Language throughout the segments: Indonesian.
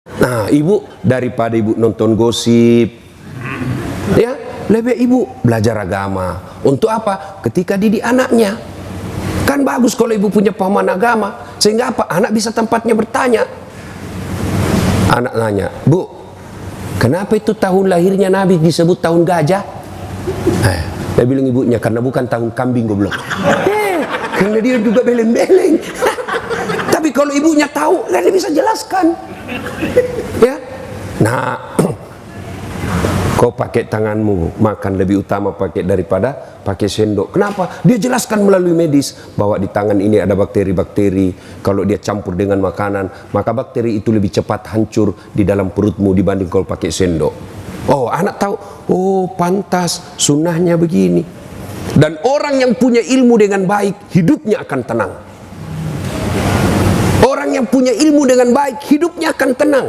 Nah, ibu daripada ibu nonton gosip, ya lebih ibu belajar agama. Untuk apa? Ketika didik anaknya. Kan bagus kalau ibu punya pemahaman agama, sehingga apa? Anak bisa tempatnya bertanya. Anak nanya, Bu, kenapa itu tahun lahirnya Nabi disebut tahun gajah? Dia bilang ibunya, karena bukan tahun kambing goblok. Karena dia juga beleng-beleng. Tapi kalau ibunya tahu, dia bisa jelaskan. Ya, nah, kau pakai tanganmu makan lebih utama pakai daripada pakai sendok. Kenapa? Dia jelaskan melalui medis bahwa di tangan ini ada bakteri-bakteri. Kalau dia campur dengan makanan, maka bakteri itu lebih cepat hancur di dalam perutmu dibanding kalau pakai sendok. Oh, anak tahu. Oh, pantas sunnahnya begini. Dan orang yang punya ilmu dengan baik, hidupnya akan tenang. Orang yang punya ilmu dengan baik, hidupnya akan tenang.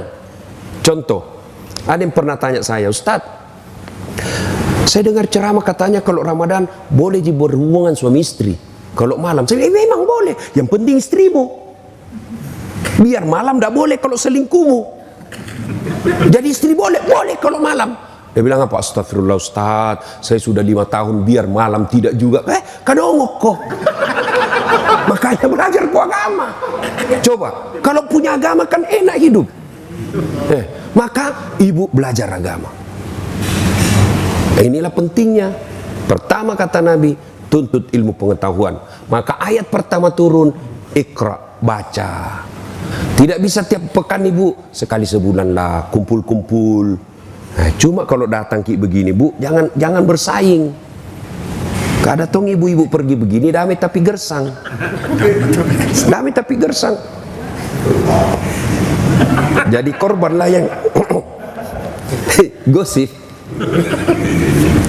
Contoh, ada yang pernah tanya saya, Ustadz, saya dengar ceramah katanya kalau Ramadan boleh berhubungan suami istri. Kalau malam, saya bilang, memang boleh. Yang penting istrimu. Biar malam tidak boleh kalau selingkuhmu. Jadi istri boleh kalau malam. Dia bilang apa? Astagfirullah Ustadz, saya sudah 5 tahun biar malam tidak juga. Kadongok kok. Makanya belajar ku agama. Coba, kalau punya agama kan enak hidup. Maka ibu belajar agama. Inilah pentingnya. Pertama kata Nabi, tuntut ilmu pengetahuan. Maka ayat pertama turun, Iqra, baca. Tidak bisa tiap pekan ibu, sekali sebulan lah kumpul-kumpul. Cuma kalau datang ki begini bu, jangan bersaing. Kada tong ibu-ibu pergi begini damai tapi gersang. Damai tapi gersang. Jadi korbanlah yang gosip.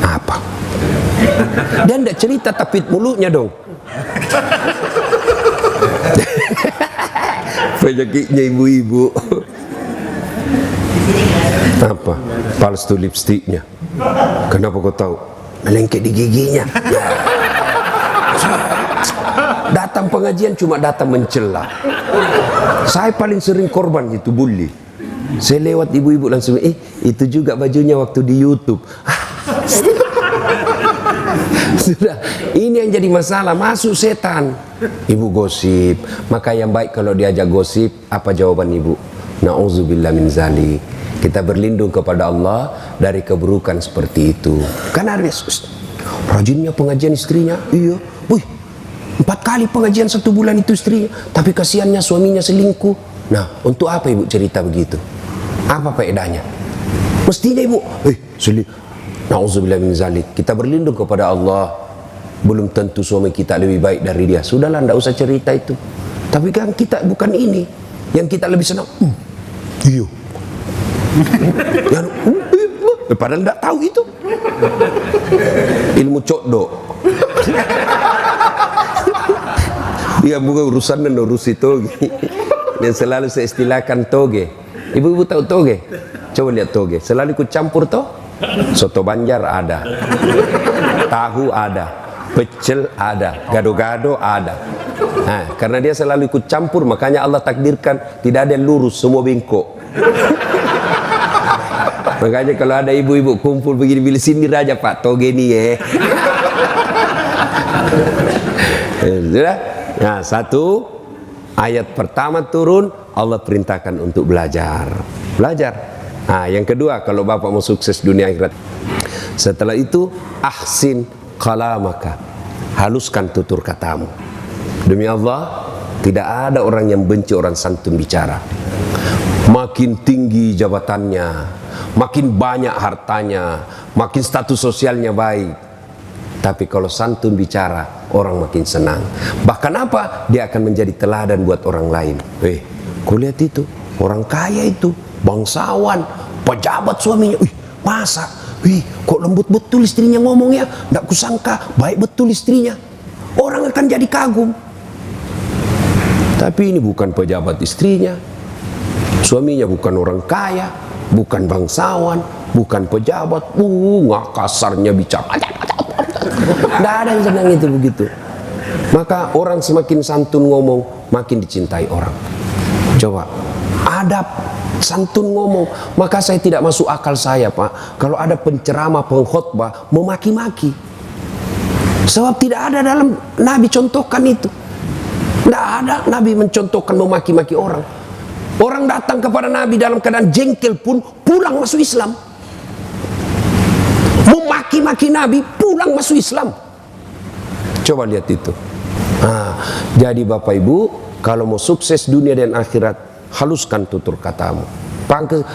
Apa? Dan tidak cerita tapi mulutnya dong. Penyakitnya ibu-ibu. Apa? Pals tuh lipstiknya. Kenapa kau tahu? Melengket di giginya. Datang pengajian cuma datang mencela. Saya paling sering korban itu bully. Saya lewat ibu-ibu langsung, itu juga bajunya waktu di YouTube. Sudah, ini yang jadi masalah, masuk setan. Ibu gosip. Maka yang baik kalau diajak gosip, apa jawaban ibu? Na'udzubillah min zalik. Kita berlindung kepada Allah dari keburukan seperti itu. Kan ada rajinnya pengajian istrinya. Iya. Wih, 4 kali pengajian 1 bulan itu istrinya. Tapi kasihannya suaminya selingkuh. Nah, untuk apa ibu cerita begitu? Apa faedahnya? Mestinya ibu, na'udzubillah min zalik. Kita berlindung kepada Allah. Belum tentu suami kita lebih baik dari dia. Sudahlah, tidak usah cerita itu. Tapi kan kita bukan ini. Yang kita lebih senang. Iya. Padahal tidak tahu itu. Ilmu cokdok. Dia bukan urusan dan urus itu. Yang selalu saya istilahkan toge. Ibu-ibu tahu toge? Coba lihat toge. Selalu ikut campur toh. Soto Banjar ada, tahu ada, pecel ada, gado-gado ada. Nah, karena dia selalu ikut campur, makanya Allah takdirkan tidak ada yang lurus, semua bengkok. Makanya kalau ada ibu-ibu kumpul begini, pilih sindir aja Pak, toge nih ya. Sudah? Nah, 1 ayat pertama turun, Allah perintahkan untuk belajar. Belajar. Nah, yang kedua, kalau bapak mau sukses dunia akhirat, setelah itu ahsin kalamaka, haluskan tutur katamu. Demi Allah, tidak ada orang yang benci orang santun bicara. Makin tinggi jabatannya, makin banyak hartanya, makin status sosialnya baik, tapi kalau santun bicara, orang makin senang. Bahkan apa? Dia akan menjadi teladan buat orang lain. Kau lihat itu, orang kaya itu, bangsawan, pejabat suaminya, masa, kok lembut betul istrinya ngomongnya, tidak kusangka, baik betul istrinya. Orang akan jadi kagum. Tapi ini bukan pejabat istrinya, suaminya bukan orang kaya, bukan bangsawan, bukan pejabat, nggak kasarnya bicara. Tidak ada yang senang itu begitu. Maka orang semakin santun ngomong, makin dicintai orang. Coba, adab Santun ngomong. Maka saya tidak masuk akal saya, Pak, kalau ada penceramah, pengkhotbah memaki-maki. Sebab tidak ada dalam Nabi contohkan itu. Tidak ada Nabi mencontohkan memaki-maki orang. Orang datang kepada Nabi dalam keadaan jengkel pun pulang masuk Islam. Memaki-maki Nabi pulang masuk Islam. Coba lihat itu. Jadi Bapak Ibu, kalau mau sukses dunia dan akhirat, haluskan tutur katamu.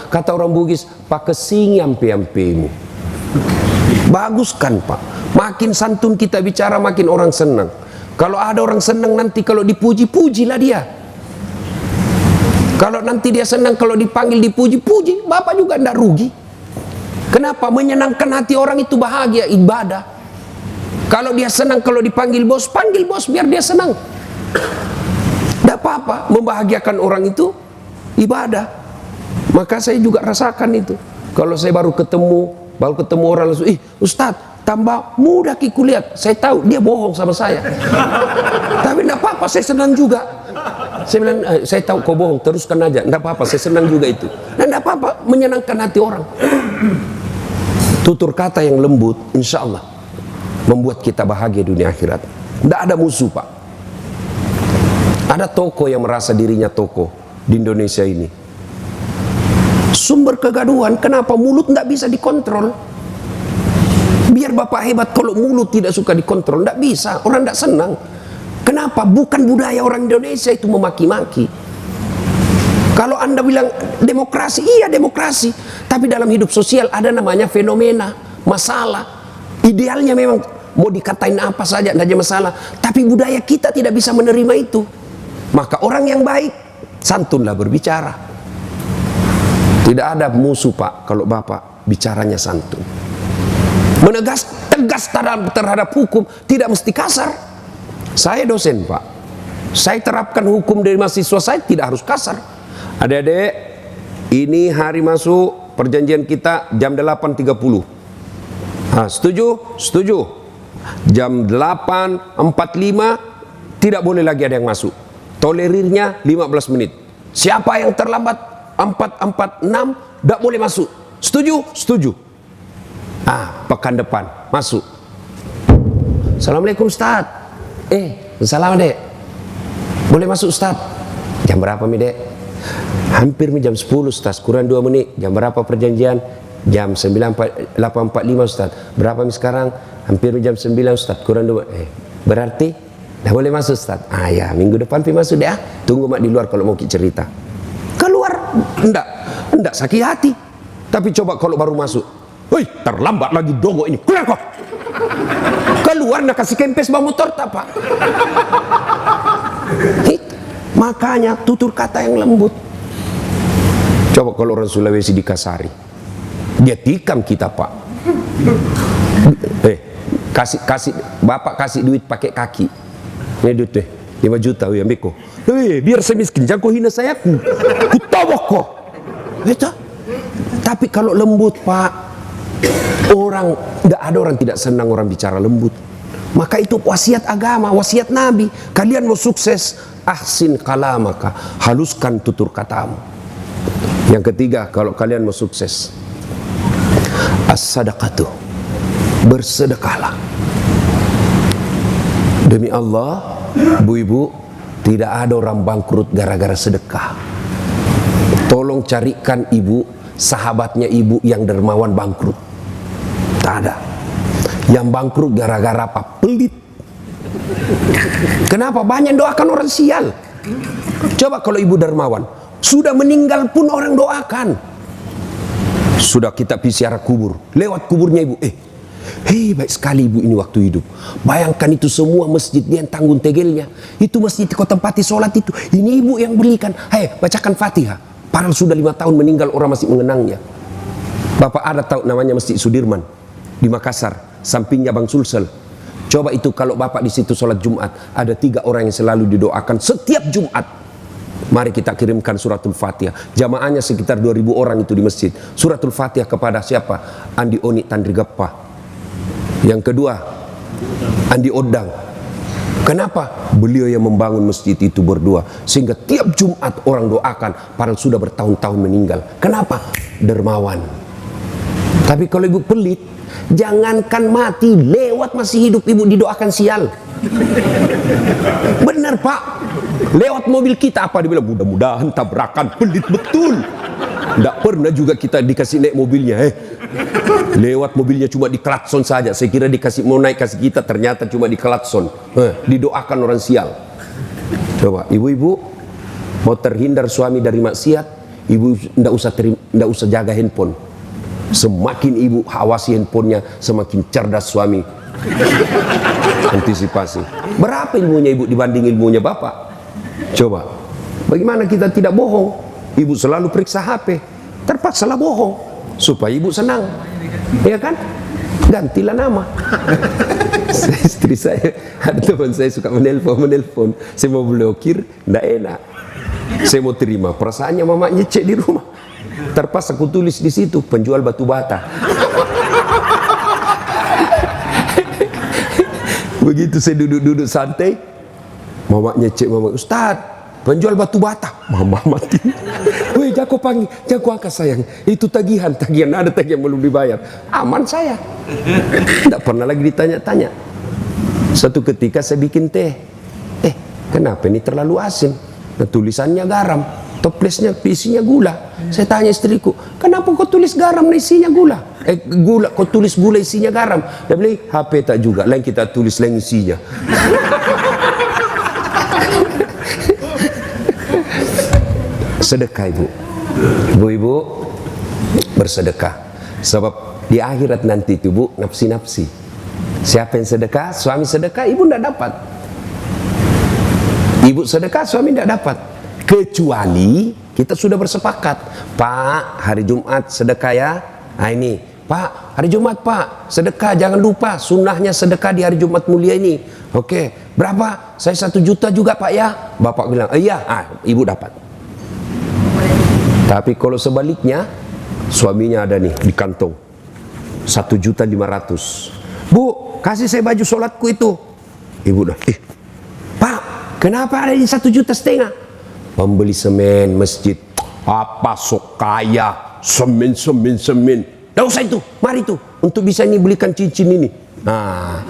Kata orang Bugis, pakai sing ampe-ampemu. Baguskan, Pak. Makin santun kita bicara, makin orang senang. Kalau ada orang senang nanti kalau dipuji, pujilah dia. Kalau nanti dia senang kalau dipanggil dipuji, puji. Bapak juga tidak rugi. Kenapa? Menyenangkan hati orang itu bahagia, ibadah. Kalau dia senang kalau dipanggil bos, panggil bos biar dia senang. Tidak apa-apa, membahagiakan orang itu ibadah. Maka saya juga rasakan itu. Kalau saya baru ketemu orang langsung, Ustadz, tambah mudah Kiku lihat. Saya tahu dia bohong sama saya. Tapi tidak apa-apa, saya senang juga. Saya bilang, saya tahu kau bohong, teruskan aja. Tidak apa-apa, saya senang juga itu. Dan tidak apa-apa, menyenangkan hati orang. Tutur kata yang lembut, insya Allah membuat kita bahagia dunia akhirat. Tidak ada musuh, Pak. Ada tokoh yang merasa dirinya tokoh di Indonesia ini. Sumber kegaduhan, kenapa mulut tidak bisa dikontrol? Biar Bapak hebat, kalau mulut tidak suka dikontrol, tidak bisa, orang tidak senang. Kenapa? Bukan budaya orang Indonesia itu memaki-maki. Kalau Anda bilang demokrasi, iya demokrasi. Tapi dalam hidup sosial ada namanya fenomena, masalah. Idealnya memang mau dikatain apa saja, tidak ada masalah. Tapi budaya kita tidak bisa menerima itu. Maka orang yang baik, santunlah berbicara. Tidak ada musuh, Pak, kalau Bapak bicaranya santun. Tegas terhadap hukum, tidak mesti kasar. Saya dosen, Pak. Saya terapkan hukum dari mahasiswa saya, tidak harus kasar. Adik-adik, ini hari masuk perjanjian kita jam 8.30. Setuju? Setuju. Jam 8.45 tidak boleh lagi ada yang masuk. Tolerirnya 15 menit. Siapa yang terlambat 4.46 tidak boleh masuk. Setuju? Setuju. Pekan depan masuk. Assalamualaikum Ustaz. Salam dek. Boleh masuk Ustaz? Jam berapa mi dek? Hampir jam 10 Ustaz, kurang 2 menit. Jam berapa perjanjian? Jam 8.45 Ustaz. Berapa mi sekarang? Hampir jam 9 Ustaz, kurang 2 menit. Berarti dah boleh masuk Ustaz. Ya, minggu depan pi masuk deh. Tunggu mak di luar kalau mau cerita. Keluar enggak sakit hati. Tapi coba kalau baru masuk, terlambat lagi dogo ini. Keluar kok. Keluar nak kasih kempes bawa motor tak, Pak. Makanya tutur kata yang lembut. Coba kalau orang Sulawesi dikasari, dia tikam kita, Pak. Kasih bapak kasih duit pakai kaki. Ini duit 5 juta ya Beko. Biar saya miskin, jangan kau hina saya, ku tobok kok. Gitu. Tapi kalau lembut, Pak, tidak ada orang tidak senang orang bicara lembut. Maka itu wasiat agama, wasiat Nabi. Kalian mau sukses, ahsin kalamaka, haluskan tutur katamu. Yang ketiga, kalau kalian mau sukses, as-sadaqatu, bersedekahlah. Demi Allah, ibu-ibu, tidak ada orang bangkrut gara-gara sedekah. Tolong carikan ibu, sahabatnya ibu yang dermawan bangkrut. Tak ada. Yang bangkrut gara-gara apa? Pelit. Kenapa? Banyak doakan orang sial. Coba kalau ibu dermawan, sudah meninggal pun orang doakan. Sudah kita pergi ziarah kubur, lewat kuburnya ibu, baik sekali ibu ini waktu hidup. Bayangkan itu semua masjid dia yang tanggung tegelnya. Itu masjid kau tempati sholat itu. Ini ibu yang belikan. Bacakan Fatihah. Padahal sudah 5 tahun meninggal, orang masih mengenangnya. Bapak ada tahu namanya Masjid Sudirman di Makassar, sampingnya Bang Sulsel. Coba itu kalau Bapak di situ sholat Jumat, ada 3 orang yang selalu didoakan setiap Jumat. Mari kita kirimkan suratul Fatihah. Jamaahnya sekitar 2.000 orang itu di masjid. Suratul Fatihah kepada siapa? Andi Oni Tandri Gappa. Yang kedua, Andi Odang. Kenapa? Beliau yang membangun masjid itu berdua, sehingga tiap Jumat orang doakan, padahal sudah bertahun-tahun meninggal. Kenapa? Dermawan. Tapi kalau ibu pelit, jangankan mati, lewat masih hidup ibu didoakan sial. Benar Pak, lewat mobil kita apa dibilang, mudah-mudahan tabrakan, pelit betul. Tidak pernah juga kita dikasih naik mobilnya, lewat mobilnya cuma di klakson saja. Saya kira dikasih mau naik kasih kita, ternyata cuma di klakson. Didoakan orang sial. Coba ibu-ibu mau terhindar suami dari maksiat, ibu tidak usah jaga handphone. Semakin ibu awasi handphonenya, semakin cerdas suami. Antisipasi. Berapa ilmunya ibu dibanding ilmunya bapak? Coba, bagaimana kita tidak bohong? Ibu selalu periksa HP, terpaksalah bohong supaya ibu senang, ya kan? Gantilah nama. Istri saya, ada teman saya suka menelpon, saya mau blokir, tidak enak. Saya mau terima, perasaannya mamanya cek di rumah. Terpaksa aku tulis di situ, penjual batu bata. Begitu saya duduk-duduk santai, mamanya cek, mama, Ustaz, penjual batu bata. Mama mati. Weh, jago panggil, jago angkat sayang. Itu tagihan, ada tagihan belum dibayar. Aman saya. Tidak pernah lagi ditanya-tanya. Satu ketika saya bikin teh. Kenapa ini terlalu asin? Nah, tulisannya garam, toplesnya isinya gula. Saya tanya istriku, kenapa kau tulis garam nah isinya gula? Gula, kau tulis gula isinya garam. Dia bilang, HP tak juga, lain kita tulis lain isinya. Sedekah ibu-ibu bersedekah, sebab di akhirat nanti itu bu, nafsi-nafsi. Siapa yang sedekah? Suami sedekah, ibu tidak dapat. Ibu sedekah, suami tidak dapat. Kecuali kita sudah bersepakat, Pak, hari Jumat sedekah ya. Nah ini, Pak, hari Jumat Pak, sedekah, jangan lupa sunnahnya sedekah di hari Jumat mulia ini. Oke, berapa? Saya 1 juta juga Pak ya. Bapak bilang, iya, ibu dapat. Tapi kalau sebaliknya, suaminya ada nih di kantong 1.500.000. Bu, kasih saya baju sholatku itu. Ibu dah, Pak, kenapa ada ini 1,5 juta? Membeli semen masjid. Apa sok kaya, semen. Tidak usah itu, mari itu, untuk bisa ini belikan cincin ini. Nah,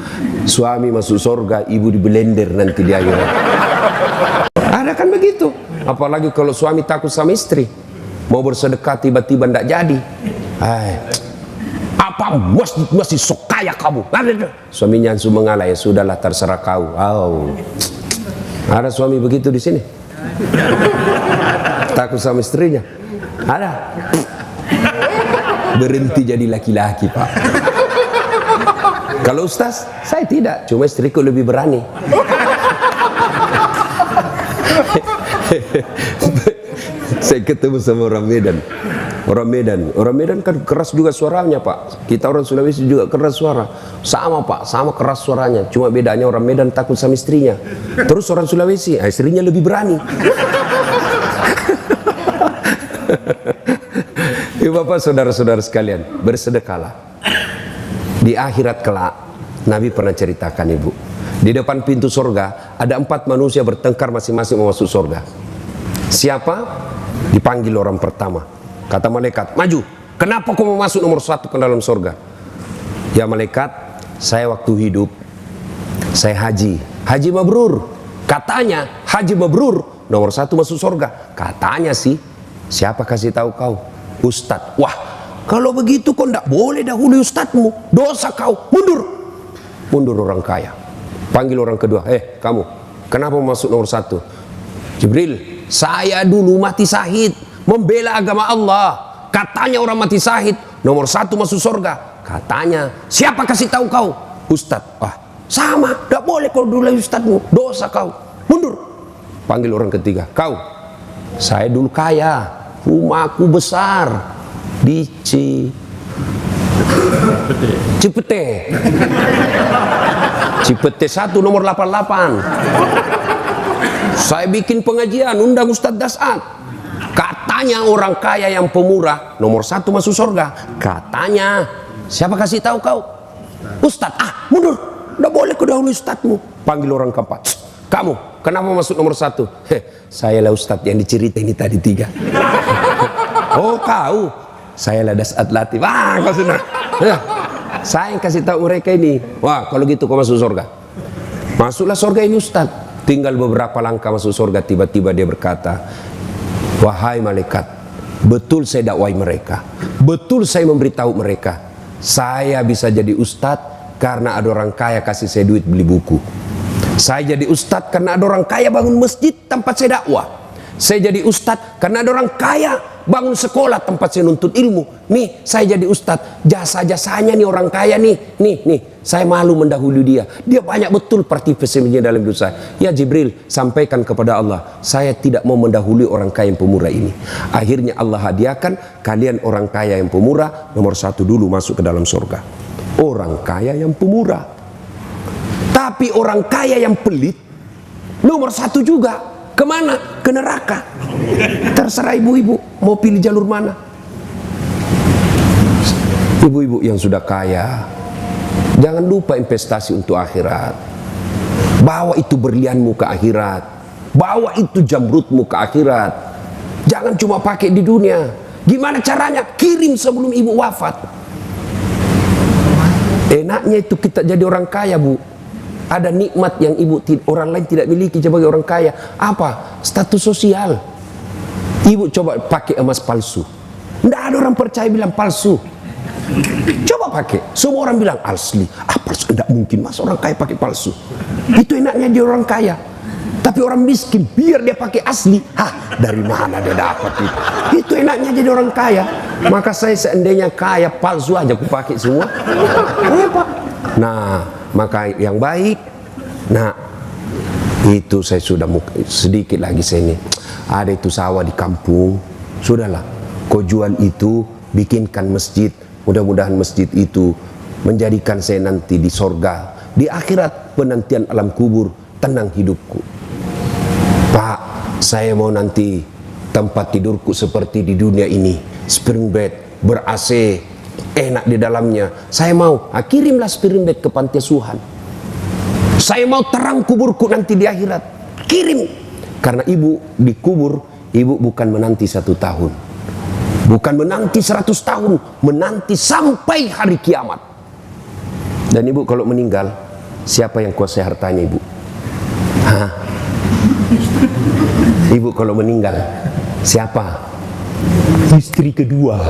suami masuk surga, ibu di blender nanti di akhirat. Ada kan begitu. Apalagi kalau suami takut sama istri, mau bersedekah tiba-tiba tidak jadi. Apa masih sok kaya kamu? Suaminya langsung mengalah, ya sudahlah terserah kau. Ada suami begitu di sini? Takut sama istrinya? Ada. Berhenti jadi laki-laki Pak. Kalau Ustaz, saya tidak, cuma istriku lebih berani. Saya ketemu sama orang Medan kan keras juga suaranya Pak. Kita orang Sulawesi juga keras suara. Sama Pak, sama keras suaranya. Cuma bedanya orang Medan takut sama istrinya. Terus orang Sulawesi, istrinya lebih berani. Ya Bapak, saudara-saudara sekalian, bersedekahlah. Di akhirat kelak, Nabi pernah ceritakan ibu, di depan pintu surga ada 4 manusia bertengkar masing-masing mau masuk surga. Siapa? Dipanggil orang pertama. Kata malaikat, maju. Kenapa kau mau masuk nomor 1 ke dalam surga? Ya malaikat, saya waktu hidup, saya haji mabrur. Katanya haji mabrur nomor 1 masuk surga. Katanya sih, siapa kasih tahu kau? Ustadz. Wah, kalau begitu kau tidak boleh dahului ustadzmu, dosa kau, mundur orang kaya. Panggil orang kedua, kamu, kenapa masuk nomor 1? Jibril, saya dulu mati syahid membela agama Allah. Katanya orang mati syahid nomor 1 masuk surga. Katanya, siapa kasih tahu kau? Ustadz. Wah, sama, tidak boleh kau dulu ustadzmu, dosa kau, mundur. Panggil orang ketiga, kau, saya dulu kaya, rumahku besar di Cipete 1 nomor 88. Saya bikin pengajian, undang Ustadz Dasat. Katanya orang kaya yang pemurah nomor 1 masuk surga. Katanya, siapa kasih tahu kau? Ustadz. Mundur, tidak boleh kau dahulu ustadzmu, panggil orang keempat. Kamu, kenapa masuk nomor 1? Saya lah Ustadz yang dicerita ini tadi 3. Oh kau, saya lah Dasat Latif. Kau sudah. Saya yang kasih tahu mereka ini. Wah, kalau gitu kau masuk surga. Masuklah surga ini Ustadz. Tinggal beberapa langkah masuk surga, tiba-tiba dia berkata, wahai malaikat, betul saya dakwai mereka, betul saya memberitahu mereka, saya bisa jadi Ustadz karena ada orang kaya kasih saya duit beli buku. Saya jadi Ustadz karena ada orang kaya bangun masjid tempat saya dakwah. Saya jadi Ustadz karena ada orang kaya bangun sekolah tempat saya nuntut ilmu. Nih saya jadi Ustadz, jasa-jasanya nih orang kaya nih. Saya malu mendahului dia. Dia banyak betul partisipasinya dalam hidup saya. Ya Jibril, sampaikan kepada Allah, saya tidak mau mendahului orang kaya yang pemurah ini. Akhirnya Allah hadiahkan kalian orang kaya yang pemurah, nomor 1 dulu masuk ke dalam surga. Orang kaya yang pemurah. Tapi orang kaya yang pelit, nomor 1 juga. Kemana? Ke neraka. Terserah ibu-ibu mau pilih jalur mana. Ibu-ibu yang sudah kaya, jangan lupa investasi untuk akhirat. Bawa itu berlianmu ke akhirat, bawa itu jamrutmu ke akhirat. Jangan cuma pakai di dunia. Gimana caranya? Kirim sebelum ibu wafat. Enaknya itu kita jadi orang kaya, Bu. Ada nikmat yang orang lain tidak miliki sebagai orang kaya. Apa? Status sosial. Ibu coba pakai emas palsu. Tidak ada orang percaya bilang palsu. Coba pakai. Semua orang bilang asli. Palsu? Tidak mungkin mas orang kaya pakai palsu. Itu enaknya dia orang kaya. Tapi orang miskin biar dia pakai asli. Dari mana dia dapat itu? Itu enaknya jadi orang kaya. Maka saya seandainya kaya palsu aja aku pakai semua. Nah, maka yang baik. Nah, itu saya sudah sedikit lagi saya ini. Ada itu sawah di kampung. Sudahlah, kau jual itu, bikinkan masjid. Mudah-mudahan masjid itu menjadikan saya nanti di sorga, di akhirat penantian alam kubur, tenang hidupku. Pak, saya mau nanti tempat tidurku seperti di dunia ini, spring bed, ber-AC, enak di dalamnya. Saya mau, kirimlah spring bed ke panti asuhan. Saya mau terang kuburku nanti di akhirat. Kirim. Karena ibu dikubur, ibu bukan menanti 1 tahun. Bukan menanti 100 tahun. Menanti sampai hari kiamat. Dan ibu kalau meninggal, siapa yang kuasai hartanya ibu? Ibu kalau meninggal, siapa? Istri kedua.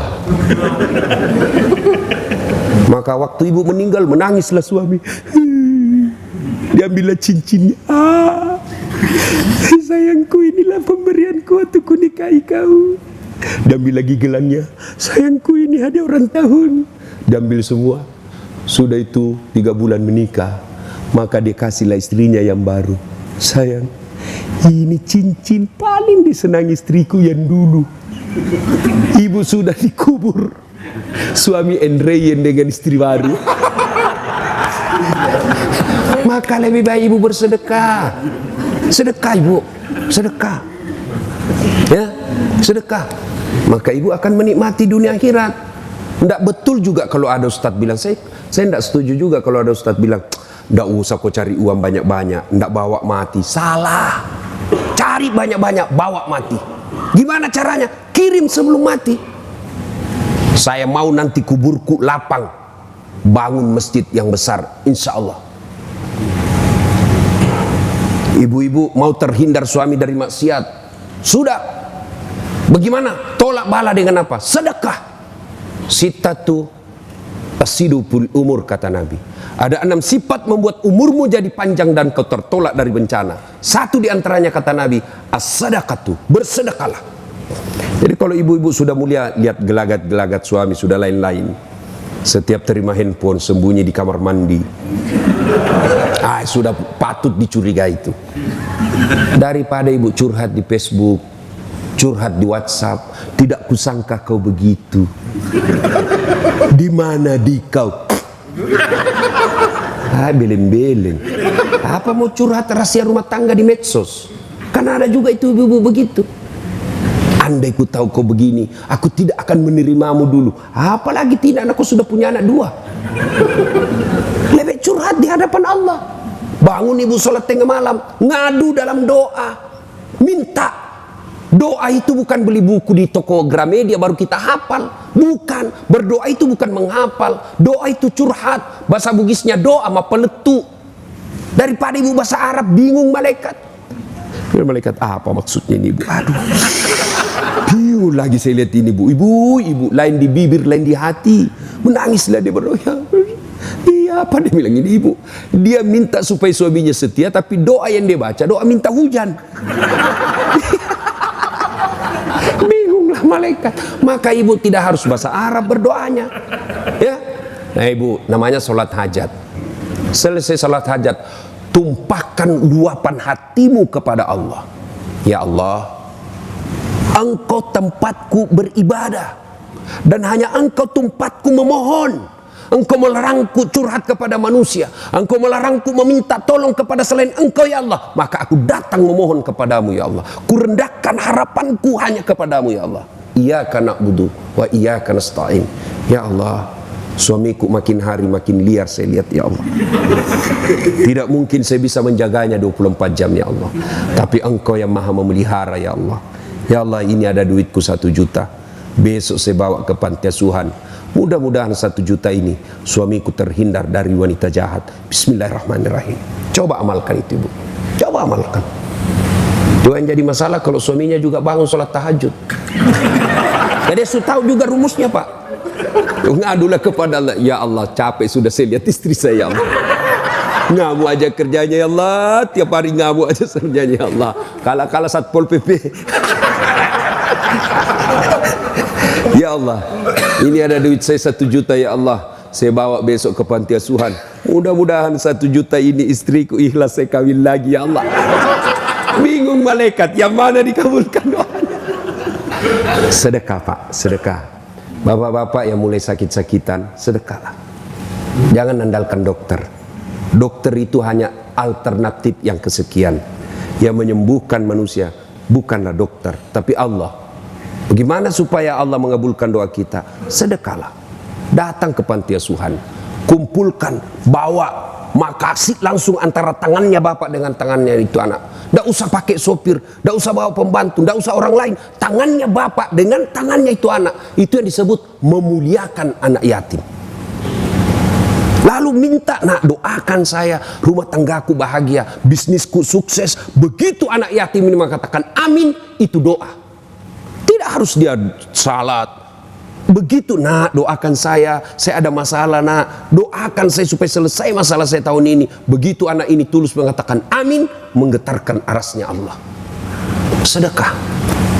Maka waktu ibu meninggal, menangislah suami. Diambillah cincinnya. Sayangku, inilah pemberianku waktu ku nikahi kau. Diambil lagi gelannya. Sayangku, ini hadiah ulang tahun. Diambil semua. Sudah itu 3 bulan menikah. Maka dia kasihlah istrinya yang baru. Sayang, ini cincin paling disenangi istriku yang dulu. Ibu sudah dikubur. Suami Andreyen dengan istri baru. Maka lebih baik ibu bersedekah. Sedekah ibu, sedekah. Ya, sedekah. Maka ibu akan menikmati dunia akhirat. Tidak betul juga kalau ada ustadz bilang, saya tidak setuju juga kalau ada ustadz bilang, tidak usah kau cari uang banyak-banyak, tidak bawa mati. Salah. Cari banyak-banyak, bawa mati. Gimana caranya? Kirim sebelum mati. Saya mau nanti kuburku lapang, bangun masjid yang besar, insya Allah. Ibu-ibu mau terhindar suami dari maksiat, sudah. Bagaimana? Tolak bala dengan apa? Sedekah. Sittatu asidupul umur, kata Nabi. Ada 6 sifat membuat umurmu jadi panjang dan kau tertolak dari bencana. Satu di antaranya, kata Nabi, as-sadaqatu, bersedekahlah. Jadi kalau ibu-ibu sudah mulia, lihat gelagat-gelagat suami sudah lain-lain. Setiap terima handphone sembunyi di kamar mandi. Sudah patut dicurigai itu. Daripada ibu curhat di Facebook, curhat di WhatsApp, tidak kusangka kau begitu. Di mana di kau? Belen-belen. Apa mau curhat rahasia rumah tangga di medsos? Karena ada juga itu ibu-ibu begitu. Andai ku tahu kau begini, aku tidak akan menerimamu dulu. Apalagi tidak, aku sudah punya anak 2. Lebih curhat di hadapan Allah. Bangun ibu sholat tengah malam, ngadu dalam doa, minta. Doa itu bukan beli buku di toko Gramedia baru kita hafal. Bukan. Berdoa itu bukan menghafal. Doa itu curhat. Bahasa Bugisnya doa sama peletu. Daripada ibu bahasa Arab bingung malaikat. Malaikat apa maksudnya ini ibu? Aduh. Bingung lagi saya lihat ini bu. Ibu lain di bibir, lain di hati. Menangislah dia berdoa. Iya, apa dia bilang ini ibu? Dia minta supaya suaminya setia, tapi doa yang dia baca doa minta hujan. Bingunglah malaikat. Maka ibu tidak harus bahasa Arab berdoanya. Ya. Nah ibu, namanya sholat hajat. Selesai sholat hajat, tumpahkan luapan hatimu kepada Allah. Ya Allah, Engkau tempatku beribadah, dan hanya Engkau tempatku memohon. Engkau melarangku curhat kepada manusia. Engkau melarangku meminta tolong kepada selain Engkau ya Allah. Maka aku datang memohon kepadamu ya Allah. Kurendahkan harapanku hanya kepadamu ya Allah. Iyyaka na'budu wa iyyaka nasta'in. Ya Allah, suamiku makin hari makin liar saya lihat ya Allah. Tidak mungkin saya bisa menjaganya 24 jam ya Allah. Tapi Engkau yang maha memelihara ya Allah. Ya Allah, ini ada duitku 1 juta. Besok saya bawa ke panti asuhan. Mudah-mudahan 1 juta ini suamiku terhindar dari wanita jahat. Bismillahirrahmanirrahim. Coba amalkan itu ibu. Coba amalkan. Itu yang jadi masalah kalau suaminya juga bangun sholat tahajud. Jadi sudah tahu juga rumusnya pak. Ngadulah kepada Allah. Ya Allah, capek sudah saya lihat istri saya ya Allah. Ngamuk aja kerjanya ya Allah. Tiap hari ngamuk aja kerjanya ya Allah. Kala-kala Satpol PP. Ya Allah, ini ada duit saya 1 juta ya Allah. Saya bawa besok ke panti asuhan. Mudah-mudahan 1 juta ini istriku ikhlas saya kawin lagi ya Allah. Bingung malaikat, yang mana dikabulkan doanya? Sedekah pak, sedekah. Bapak-bapak yang mulai sakit-sakitan, sedekahlah. Jangan andalkan dokter. Dokter itu hanya alternatif yang kesekian. Yang menyembuhkan manusia bukanlah dokter, tapi Allah. Bagaimana supaya Allah mengabulkan doa kita? Sedekahlah. Datang ke panti asuhan, kumpulkan, bawa, makasih langsung antara tangannya bapak dengan tangannya itu anak. Tidak usah pakai sopir, tidak usah bawa pembantu, tidak usah orang lain. Tangannya bapak dengan tangannya itu anak. Itu yang disebut memuliakan anak yatim. Lalu minta, nak doakan saya, rumah tanggaku bahagia, bisnisku sukses. Begitu anak yatim ini mengatakan amin, itu doa. Tidak harus dia salat. Begitu nak doakan saya ada masalah nak, doakan saya supaya selesai masalah saya tahun ini. Begitu anak ini tulus mengatakan amin, menggetarkan arasnya Allah. Sedekah.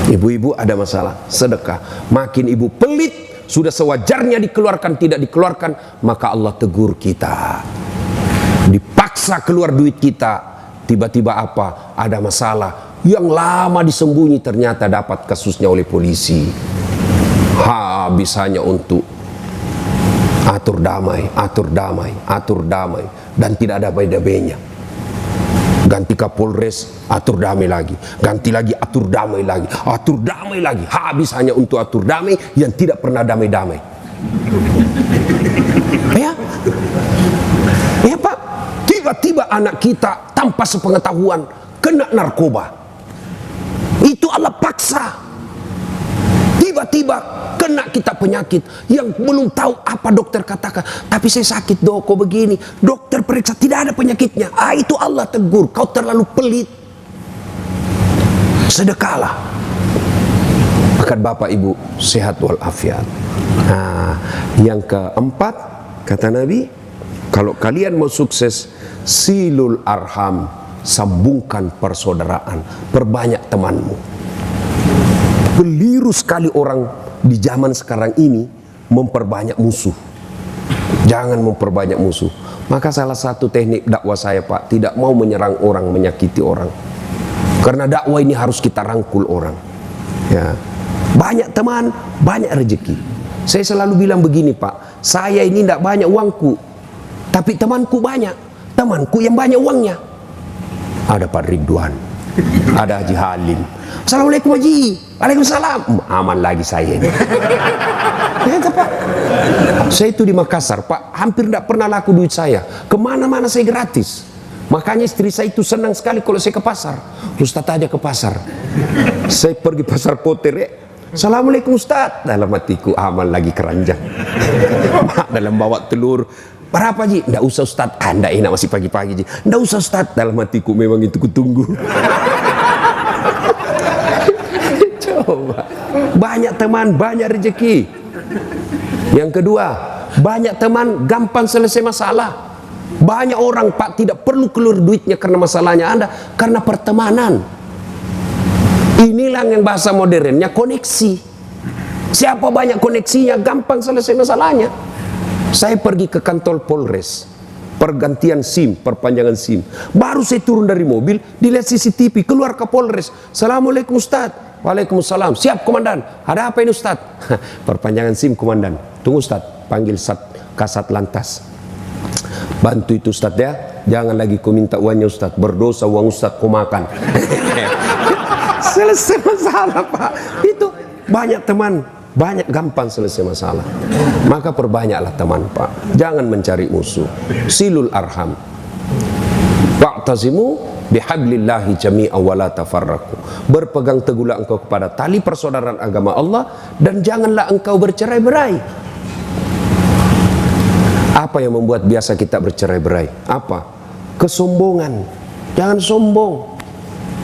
Ibu-ibu ada masalah, sedekah. Makin ibu pelit, sudah sewajarnya dikeluarkan tidak dikeluarkan, maka Allah tegur kita. Dipaksa keluar duit kita, tiba-tiba apa? Ada masalah yang lama disembunyi ternyata dapat kasusnya oleh polisi. Habis hanya untuk atur damai, atur damai, atur damai, dan tidak ada beda-bedanya. Ganti Kapolres, atur damai lagi, ganti lagi atur damai lagi, atur damai lagi. Habis hanya untuk atur damai yang tidak pernah damai-damai. Ya pak, tiba-tiba anak kita tanpa sepengetahuan kena narkoba. Itu Allah paksa. Tiba-tiba kena kita penyakit yang belum tahu apa dokter katakan. Tapi saya sakit dok, kok begini. Dokter periksa tidak ada penyakitnya. Itu Allah tegur, kau terlalu pelit. Sedekahlah. Akan bapak ibu sehat walafiat. Nah, yang keempat kata Nabi, kalau kalian mau sukses, silul arham, sambungkan persaudaraan, perbanyak temanmu. Keliru sekali orang di zaman sekarang ini memperbanyak musuh. Jangan memperbanyak musuh. Maka salah satu teknik dakwah saya pak, tidak mau menyerang orang, menyakiti orang. Karena dakwah ini harus kita rangkul orang. Ya. Banyak teman, banyak rezeki. Saya selalu bilang begini pak, saya ini tidak banyak uangku, tapi temanku banyak. Temanku yang banyak uangnya. Ada Pak Ridwan, ada Haji Halim. Assalamualaikum Haji. Waalaikumsalam. Aman lagi saya ini. Ya, Pak. Saya itu di Makassar, Pak, hampir tidak pernah laku duit saya. Kemana-mana saya gratis. Makanya istri saya itu senang sekali kalau saya ke pasar. Ustaz aja ke pasar. Saya pergi pasar Poter ya. Assalamualaikum Ustaz. Dalam hatiku aman lagi keranjang. Dalam bawa telur. Berapa Ji? Nggak usah Ustaz. Nggak enak masih pagi-pagi Ji. Nggak usah Ustaz. Dalam hatiku memang itu kutunggu. Coba. Banyak teman, banyak rezeki. Yang kedua, banyak teman gampang selesai masalah. Banyak orang Pak tidak perlu keluar duitnya karena masalahnya Anda, karena pertemanan. Inilah yang bahasa modernnya koneksi. Siapa banyak koneksinya gampang selesai masalahnya. Saya pergi ke kantor Polres, pergantian SIM, perpanjangan SIM. Baru saya turun dari mobil, dilihat CCTV, keluar ke Polres. Assalamualaikum Ustaz. Waalaikumsalam. Siap komandan. Ada apa ini Ustaz? Perpanjangan SIM komandan. Tunggu Ustaz, panggil Kasat Lantas. Bantu itu Ustaz ya. Jangan lagi kau minta uangnya Ustaz. Berdosa uang Ustaz kau makan. Selesai masalah Pak. Itu banyak teman, banyak gampang selesai masalah. Maka perbanyaklah teman Pak. Jangan mencari musuh. Silul arham. Wa'tazimu bihablillahi jami'a wa la tafarraqu. Berpegang teguhlah engkau kepada tali persaudaraan agama Allah dan janganlah engkau bercerai-berai. Apa yang membuat biasa kita bercerai-berai? Apa? Kesombongan. Jangan sombong.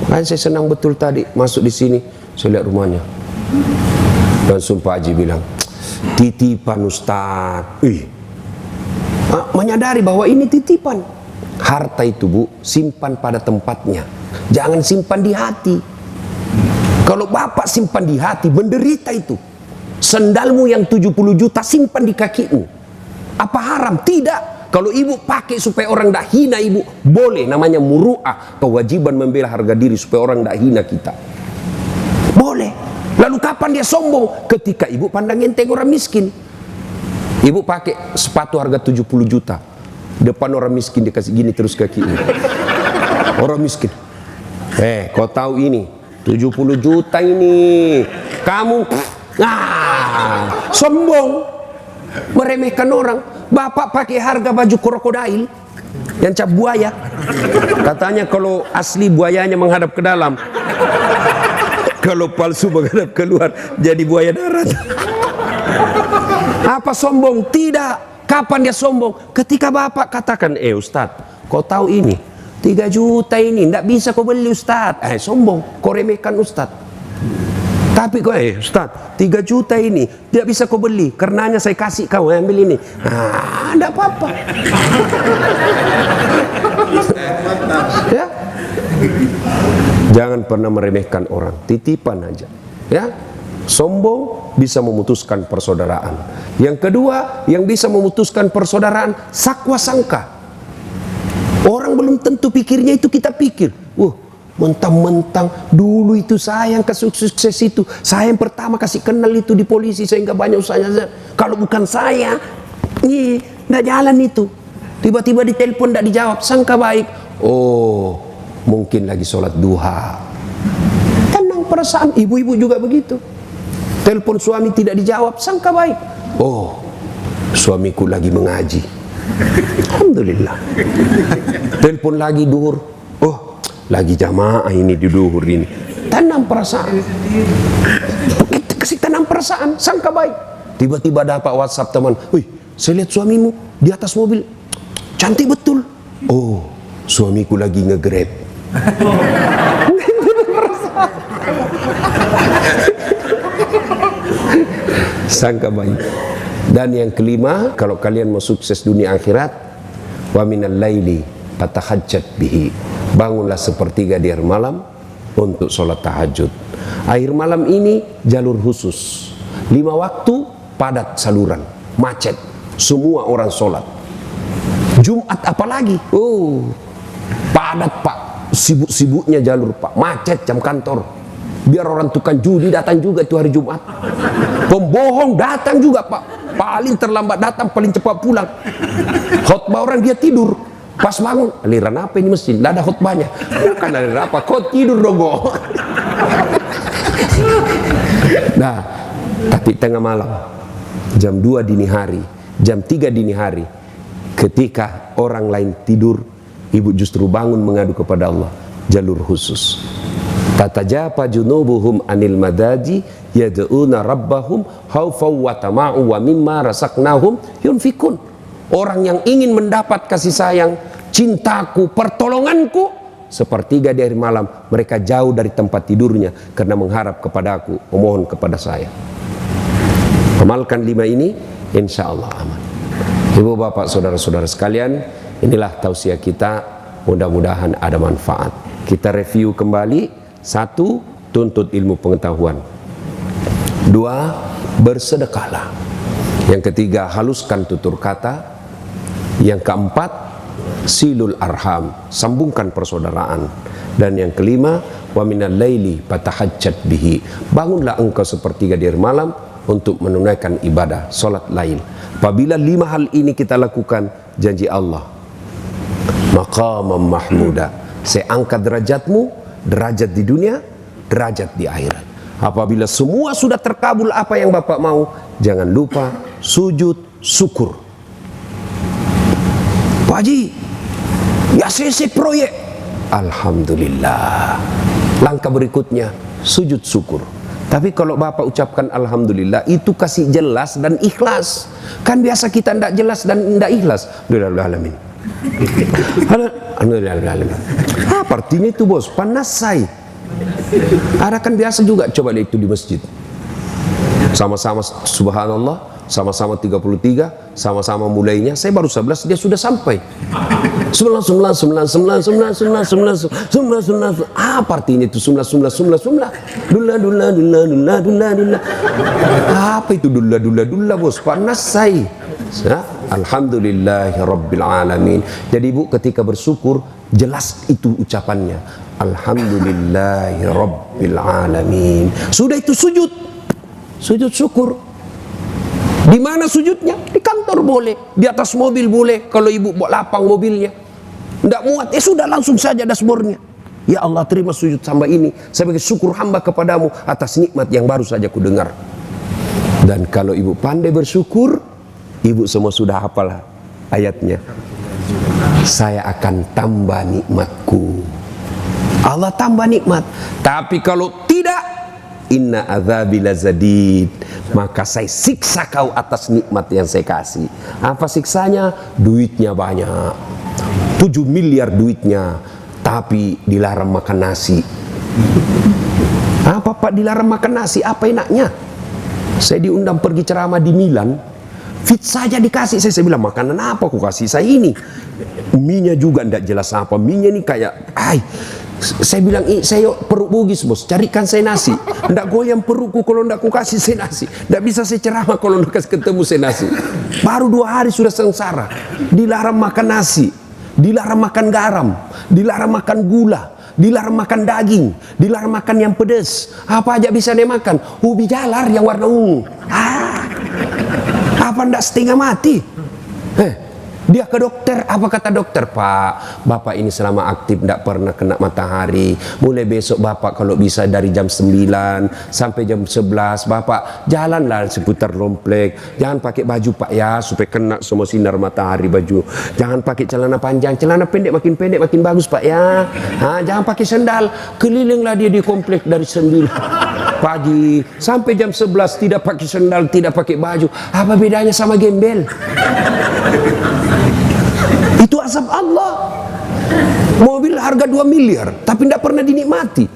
Kan saya senang betul tadi masuk di sini, saya lihat rumahnya. Langsung Pak Haji bilang, titipan Ustaz. Menyadari bahwa ini titipan. Harta itu Bu, simpan pada tempatnya. Jangan simpan di hati. Kalau Bapak simpan di hati, menderita itu. Sendalmu yang 70 juta simpan di kakimu. Apa haram? Tidak. Kalau ibu pakai supaya orang tidak hina ibu, boleh. Namanya muru'ah, kewajiban membela harga diri supaya orang tidak hina kita. Boleh. Lalu kapan dia sombong? Ketika ibu pandang enteng orang miskin. Ibu pakai sepatu harga 70 juta. Depan orang miskin dikasih gini terus kaki ini. Orang miskin. Kau tahu ini 70 juta ini. Kamu sombong. Meremehkan orang. Bapak pakai harga baju krokodil yang cap buaya. Katanya kalau asli buayanya menghadap ke dalam, kalau palsu menghadap keluar jadi buaya darat. Apa sombong? Tidak. Kapan dia sombong? Ketika Bapak katakan, Ustaz, kau tahu ini 3 juta ini tidak bisa kau beli Ustaz. Sombong. Kau remehkan Ustaz. Tapi kau Ustaz, 3 juta ini tidak bisa kau beli, karenanya saya kasih kau ambil ini. Tidak apa-apa. Ya. Jangan pernah meremehkan orang, titipan aja. Ya. Sombong bisa memutuskan persaudaraan. Yang kedua, yang bisa memutuskan persaudaraan, sakwa sangka. Orang belum tentu pikirnya itu kita pikir. Mentang-mentang dulu itu saya yang sukses itu, saya yang pertama kasih kenal itu di polisi sehingga banyak usahanya. Kalau bukan saya, nggak jalan itu. Tiba-tiba ditelepon nggak dijawab, sangka baik. Mungkin lagi sholat duha. Tenang perasaan, ibu-ibu juga begitu. Telepon suami tidak dijawab, sangka baik. Suamiku lagi mengaji. Alhamdulillah. Telepon lagi duhur. Lagi jamaah ini di duhur ini. Tanam perasaan. Kasih tanam perasaan, sangka baik. Tiba-tiba dapat WhatsApp teman. Saya lihat suamimu di atas mobil. Cantik betul. Suamiku lagi nge-grab. Sangka baik. Dan yang kelima, kalau kalian mau sukses dunia akhirat, wa minal laili fatahajjat bihi. Bangunlah sepertiga di akhir malam untuk sholat tahajud. Akhir malam ini jalur khusus, 5 waktu padat saluran, macet, semua orang sholat. Jumat apalagi, padat Pak, sibuk-sibuknya jalur Pak, macet jam kantor. Biar orang tukang judi datang juga itu hari Jumat. Pembohong datang juga Pak, paling terlambat datang, paling cepat pulang. Khotbah orang dia tidur. Pas bangun, aliran apa ini masjid? Tidak ada khutbahnya. Bukan aliran apa, kau tidur dong. Nah, tapi tengah malam, jam 2 dini hari, jam 3 dini hari, ketika orang lain tidur, ibu justru bangun mengadu kepada Allah, jalur khusus. Tatajafa junubuhum anil madaji yad'una rabbahum khaufaw wa tama'u wa mimma razaqnahum yunfikun. Orang yang ingin mendapat kasih sayang, cintaku, pertolonganku, sepertiga di hari malam mereka jauh dari tempat tidurnya karena mengharap kepadaku, memohon kepada saya. Amalkan 5 ini, insya Allah aman. Ibu bapak saudara-saudara sekalian, inilah tausiah kita, mudah-mudahan ada manfaat. Kita review kembali. 1. Tuntut ilmu pengetahuan. 2. Bersedekahlah. Yang ketiga, haluskan tutur kata. Yang keempat, silul arham, sambungkan persaudaraan. Dan yang kelima, wa minal laili fatahajjat bihi, bangunlah engkau sepertiga di hari malam untuk menunaikan ibadah salat lail. Apabila 5 hal ini kita lakukan, janji Allah, maqamam mahmuda, saya angkat derajatmu, derajat di dunia, derajat di akhirat. Apabila semua sudah terkabul apa yang Bapak mau, jangan lupa sujud syukur. Pak Haji, ya ACC proyek, alhamdulillah. Langkah berikutnya sujud syukur. Tapi kalau Bapak ucapkan alhamdulillah, itu kasih jelas dan ikhlas. Kan biasa kita tidak jelas dan tidak ikhlas. Alhamdulillahalamin. Alhamdulillahalamin. Apa artinya itu bos? Panasai. Ada kan biasa juga, coba lihat itu di masjid. Sama-sama subhanallah, sama-sama 33, sama-sama mulainya. Saya baru 11, dia sudah sampai. 9. Apa artinya itu? 9. Dula. Apa itu dula bos? Panas saya. Alhamdulillahirabbil alamin. Jadi ibu ketika bersyukur, jelas itu ucapannya. Alhamdulillahirabbil alamin. Sudah itu sujud syukur. Di mana sujudnya? Di kantor boleh, di atas mobil boleh. Kalau ibu buat lapang mobilnya, tidak muat, ya sudah langsung saja dashboardnya. Ya Allah, terima sujud hamba ini sebagai syukur hamba kepadamu atas nikmat yang baru saja ku dengar. Dan kalau ibu pandai bersyukur, ibu semua sudah hafal ayatnya. Saya akan tambah nikmatku. Allah tambah nikmat. Tapi kalau tidak, inna adzabi lazadid, maka saya siksa kau atas nikmat yang saya kasih. Apa siksanya? Duitnya banyak, 7 miliar duitnya, tapi dilarang makan nasi. Apa Pak dilarang makan nasi? Apa enaknya? Saya diundang pergi ceramah di Milan, fit saja dikasih. Saya bilang, makanan apa kau kasih saya ini? Mie-nya juga tidak jelas apa. Mie-nya ini kayak, saya bilang, saya perut bugis bos, carikan saya nasi. Tidak goyang perutku kalau tidak ku kasih saya nasi. Tidak bisa saya ceramah kalau tidak ketemu saya nasi. Baru 2 hari sudah sengsara. Dilarang makan nasi, dilarang makan garam, dilarang makan gula, dilarang makan daging, dilarang makan yang pedas. Apa aja bisa dia makan? Ubi jalar yang warna ungu. Apa ndak setengah mati? Dia ke dokter, apa kata dokter? Pak, Bapak ini selama aktif tidak pernah kena matahari. Mulai besok Bapak kalau bisa dari jam 9 sampai jam 11 Bapak jalanlah seputar komplek. Jangan pakai baju Pak ya, supaya kena semua sinar matahari baju. Jangan pakai celana panjang, celana pendek makin bagus Pak ya. Jangan pakai sandal. Kelilinglah dia di komplek dari 9 pagi sampai jam 11 tidak pakai sandal, tidak pakai baju. Apa bedanya sama gembel? Itu azab Allah. Mobil harga 2 miliar tapi tidak pernah dinikmati.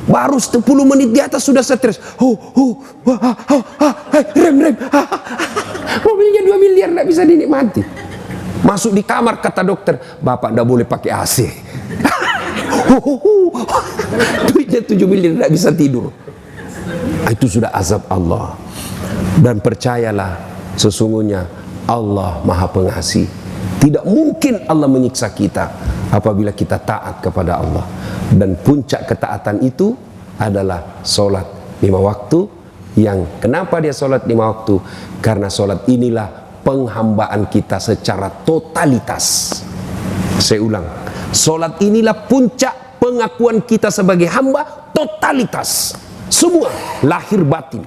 Baru 10 menit di atas sudah stres. Rem. Mobilnya 2 miliar tidak bisa dinikmati. Masuk di kamar kata dokter, Bapak tidak boleh pakai AC. Duitnya 7 miliar tidak bisa tidur. Itu sudah azab Allah. Dan percayalah, sesungguhnya Allah Maha Pengasih. Tidak mungkin Allah menyiksa kita apabila kita taat kepada Allah. Dan puncak ketaatan itu adalah solat 5 waktu. Yang kenapa dia solat 5 waktu? Karena solat inilah penghambaan kita secara totalitas. Saya ulang, solat inilah puncak pengakuan kita sebagai hamba totalitas. Semua, lahir batin.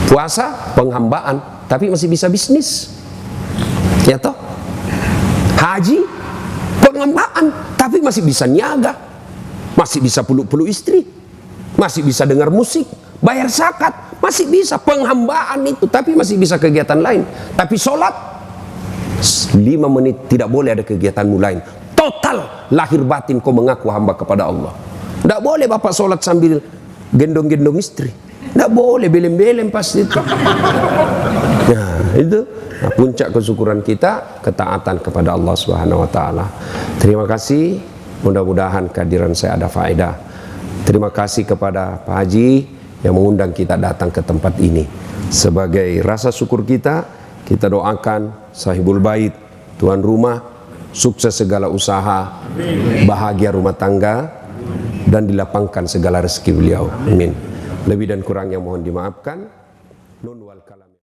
Puasa penghambaan, tapi masih bisa bisnis. Ya toh? Haji penghambaan, tapi masih bisa niaga, masih bisa peluk-peluk istri, masih bisa dengar musik, bayar zakat, masih bisa penghambaan itu, tapi masih bisa kegiatan lain. Tapi sholat 5 menit tidak boleh ada kegiatanmu lain. Total lahir batin kau mengaku hamba kepada Allah. Tidak boleh bapak sholat sambil gendong-gendong istri. Tidak boleh, belem-belem pasti itu. Nah, itu puncak kesyukuran kita, ketaatan kepada Allah Subhanahu wa taala. Terima kasih, mudah-mudahan kehadiran saya ada faedah. Terima kasih kepada Pak Haji yang mengundang kita datang ke tempat ini. Sebagai rasa syukur kita doakan sahibul bait, tuan rumah, sukses segala usaha, bahagia rumah tangga, dan dilapangkan segala rezeki beliau. Amin. Lebih dan kurang yang mohon dimaafkan. Nun wal kalam.